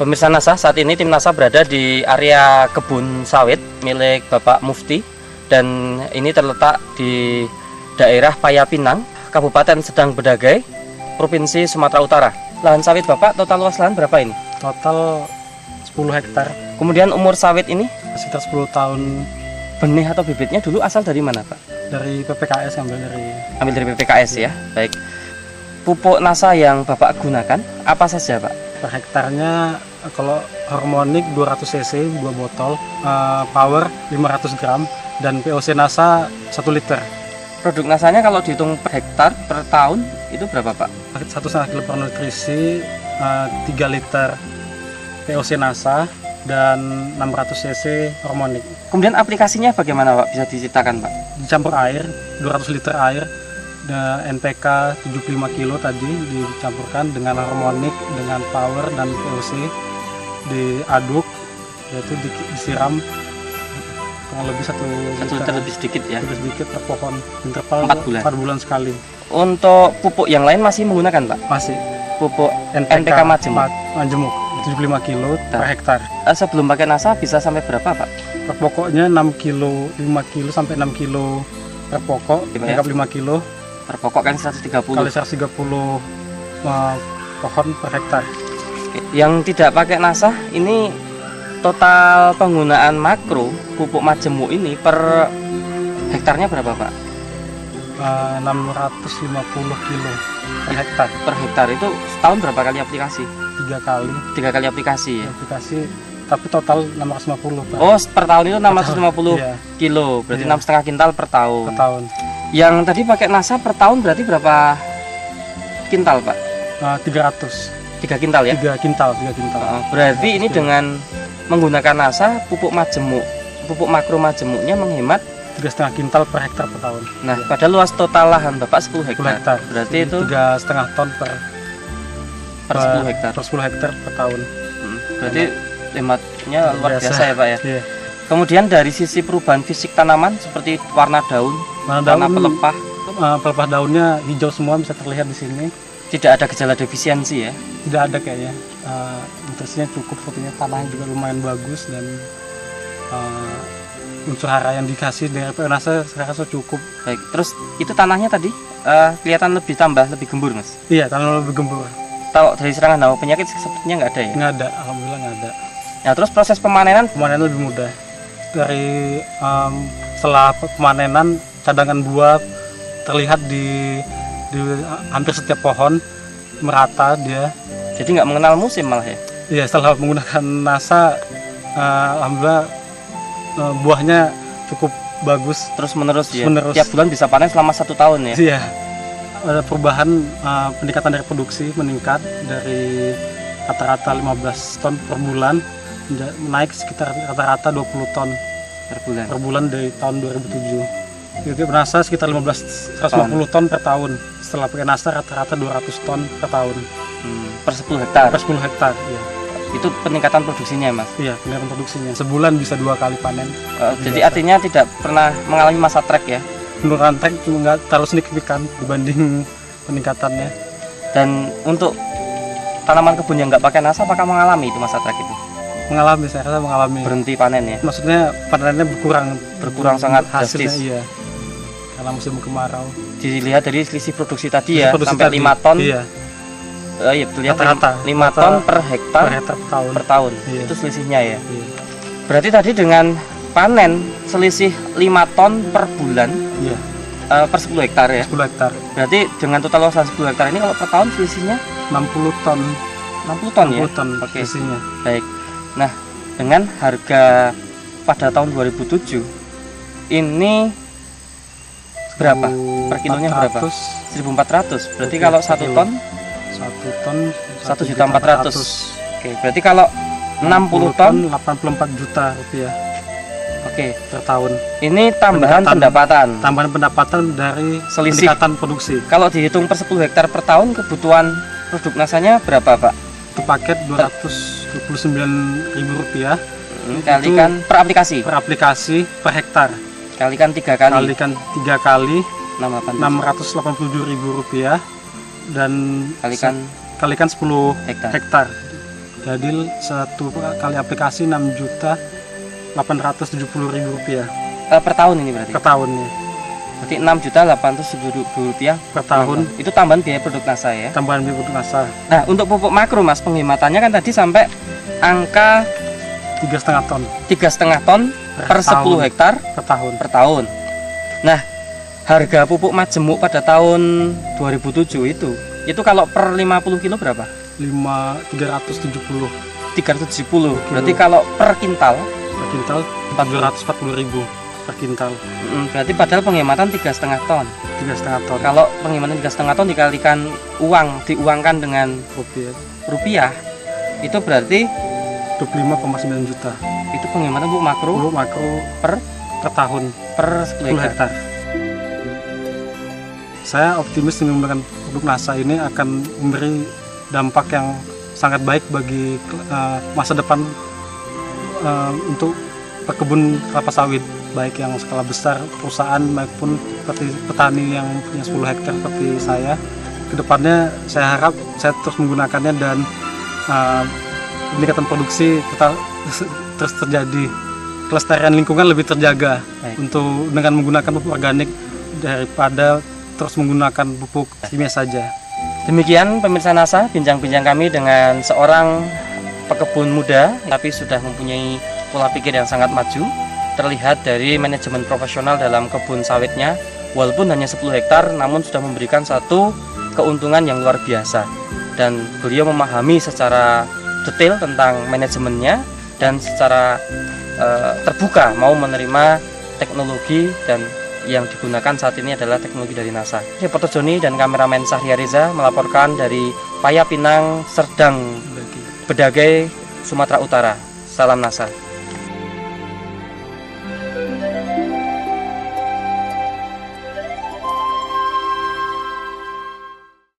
Pemirsa NASA, saat ini tim NASA berada di area kebun sawit milik Bapak Mufti, dan ini terletak di daerah Payapinang, Kabupaten Sedang Bedagai, Provinsi Sumatera Utara. Lahan sawit Bapak, total luas lahan berapa ini? Total 10 hektar. Kemudian umur sawit ini? Sekitar 10 tahun. Benih atau bibitnya dulu asal dari mana Pak? Dari PPKS, ambil dari PPKS ya. Baik. Pupuk NASA yang Bapak gunakan apa saja Pak? Per hektarnya kalau harmonik 200 cc 2 botol, power 500 gram, dan POC NASA 1 liter. Produk NASA-nya kalau dihitung per hektar per tahun itu berapa Pak? 1,5 kilo per nutrisi, 3 liter POC NASA, dan 600 cc harmonik. Kemudian aplikasinya bagaimana Pak? Bisa diceritakan Pak? Dicampur air, 200 liter air, NPK 75 kilo tadi dicampurkan dengan harmonik, dengan power dan POC, diaduk, yaitu disiram kurang lebih 1 liter lebih sedikit ya? Lebih sedikit per pohon, interval 4 bulan sekali. Untuk pupuk yang lain masih menggunakan Pak? Masih. Pupuk NPK Majemuk 75 kilo per hektar. Sebelum pakai NASA bisa sampai berapa Pak? Per pokoknya 6 kilo, 5 kilo sampai 6 kilo per pokok, ya? 5 kilo. Per pokok kan 130. Kali 130 pohon per hektar. Yang tidak pakai NASA ini total penggunaan makro pupuk majemuk ini per hektarnya berapa Pak? 650 kilo per hektar. Per hektar itu setahun berapa kali aplikasi? 3 kali. 3 kali aplikasi ya? Aplikasi, tapi total 650 per. Oh, per tahun itu 650 iya. kilo, berarti 6,5 kintal per tahun. Per tahun. Yang tadi pakai NASA per tahun berarti berapa kintal Pak? 300. 3 kintal ya? 3 kintal. Berarti ini dengan menggunakan NASA, pupuk majemuk, pupuk makro majemuknya menghemat 3,5 kintal per hektar per tahun. Nah, ya. Pada luas total lahan Bapak 10 hektar. Berarti itu 3,5 ton per 10 hektar. Per 10 hektar per tahun. Berarti hematnya luar biasa ya Pak ya. Iya. Kemudian dari sisi perubahan fisik tanaman seperti warna daun, warna pelepah. Pelepah daunnya hijau semua, bisa terlihat di sini. Tidak ada gejala defisiensi ya? Tidak ada kayaknya. Nutrisinya cukup, sepertinya tanahnya juga lumayan bagus, dan unsur hara yang dikasih dari NASA saya rasa cukup. Baik, terus itu tanahnya tadi kelihatan lebih gembur Mas? Iya, tanah lebih gembur. Tahu dari serangan hama penyakit sepertinya nggak ada ya? Nggak ada, alhamdulillah nggak ada. Nah, terus proses pemanenan? Pemanenan lebih mudah. Dari setelah pemanenan, cadangan buah terlihat di hampir setiap pohon, merata dia. Jadi nggak mengenal musim malah ya? Iya, setelah menggunakan NASA, alhamdulillah buahnya cukup bagus. Terus menerus ya? Menerus. Tiap bulan bisa panen selama 1 tahun ya? Iya. Ada perubahan, peningkatan dari produksi meningkat dari rata-rata 15 ton per bulan, naik sekitar rata-rata 20 ton per bulan dari tahun 2007. Jadi NASA sekitar 150 ton per tahun. Setelah pakai NASA rata-rata 200 ton per tahun. Per 10 hektar? Per 10 hektar, iya. Itu peningkatan produksinya Mas? Iya, peningkatan produksinya. Sebulan bisa 2 kali panen. Jadi artinya tidak pernah mengalami masa trek ya? Penurunan trek cuma nggak terlalu signifikan dibanding peningkatannya. Dan untuk tanaman kebun yang nggak pakai NASA, apakah mengalami itu masa trek itu? Mengalami, saya rasa mengalami. Berhenti panen ya? Maksudnya panennya berkurang sangat hasilnya, drastis. Iya. Karena musim kemarau. Dilihat dari selisih produksi tadi ya, produksi sampai tadi, 5 ton. Iya. Iya, betul ya. Rata-rata 5 ton per hektar per tahun. Iya. Itu selisihnya ya. Iya. Berarti tadi dengan panen selisih 5 ton per bulan. Iya. Per 10 hektar ya. 10 hektar. Berarti dengan total luas 10 hektar ini kalau per tahun selisihnya 60 ton. 60 ton ya. 60 ton selisihnya. Baik. Nah, dengan harga pada tahun 2007 ini berapa? Per kilonya berapa? 1.400. Berarti kalau 1 ton 1.400.000. Oke, berarti kalau 60 ton 84 juta rupiah. Oke, per tahun. Ini tambahan pendapatan. Tambahan pendapatan dari selisih peningkatan produksi. Kalau dihitung per 10 hektar per tahun, kebutuhan produk NASA-nya berapa, Pak? Itu paket Rp229.000. Kalikan per aplikasi. Per aplikasi per hektar. Kalikan 3 kali. Kalikan 3 kali. Rp687.000 dan kalikan 10 hektar. Jadi satu kali aplikasi 6.870.000 rupiah Per tahun ini berarti? per tahunnya. Berarti 6.870.000 rupiah Per tahun. Itu tambahan biaya produk NASA ya? Tambahan biaya produk NASA. Nah, untuk pupuk makro Mas, penghematannya kan tadi sampai angka 3,5 ton 3,5 ton per 10 tahun. hektar per tahun. per tahun. Nah, harga pupuk majemuk pada tahun 2007 itu kalau per 50 kilo berapa? 370 370. Berarti kalau per kintal per kintal 440.000 per kintal. Berarti padahal penghematan 3,5 ton. 3,5 ton Kalau penghematan 3,5 ton dikalikan diuangkan dengan rupiah, itu berarti 25,9 juta. itu penghematan pupuk makro Pupuk makro per tahun per 10 10 hektar. hektar. Saya optimis dengan menggunakan produk NASA ini akan memberi dampak yang sangat baik bagi masa depan untuk pekebun kelapa sawit, baik yang skala besar perusahaan maupun petani yang punya 10 hektar seperti saya. Kedepannya saya harap saya terus menggunakannya dan peningkatan produksi terus terjadi, kelestarian lingkungan lebih terjaga. Baik. Untuk dengan menggunakan pupuk organik daripada terus menggunakan pupuk kimia saja. Demikian pemirsa NASA, bincang-bincang kami dengan seorang pekebun muda tapi sudah mempunyai pola pikir yang sangat maju. Terlihat dari manajemen profesional dalam kebun sawitnya, walaupun hanya 10 hektar namun sudah memberikan satu keuntungan yang luar biasa. Dan beliau memahami secara detail tentang manajemennya dan secara terbuka mau menerima teknologi dan yang digunakan saat ini adalah teknologi dari NASA. Reporter Joni dan kameramen Sahria Reza melaporkan dari Paya Pinang, Serdang, Bedagai, Sumatera Utara. Salam NASA.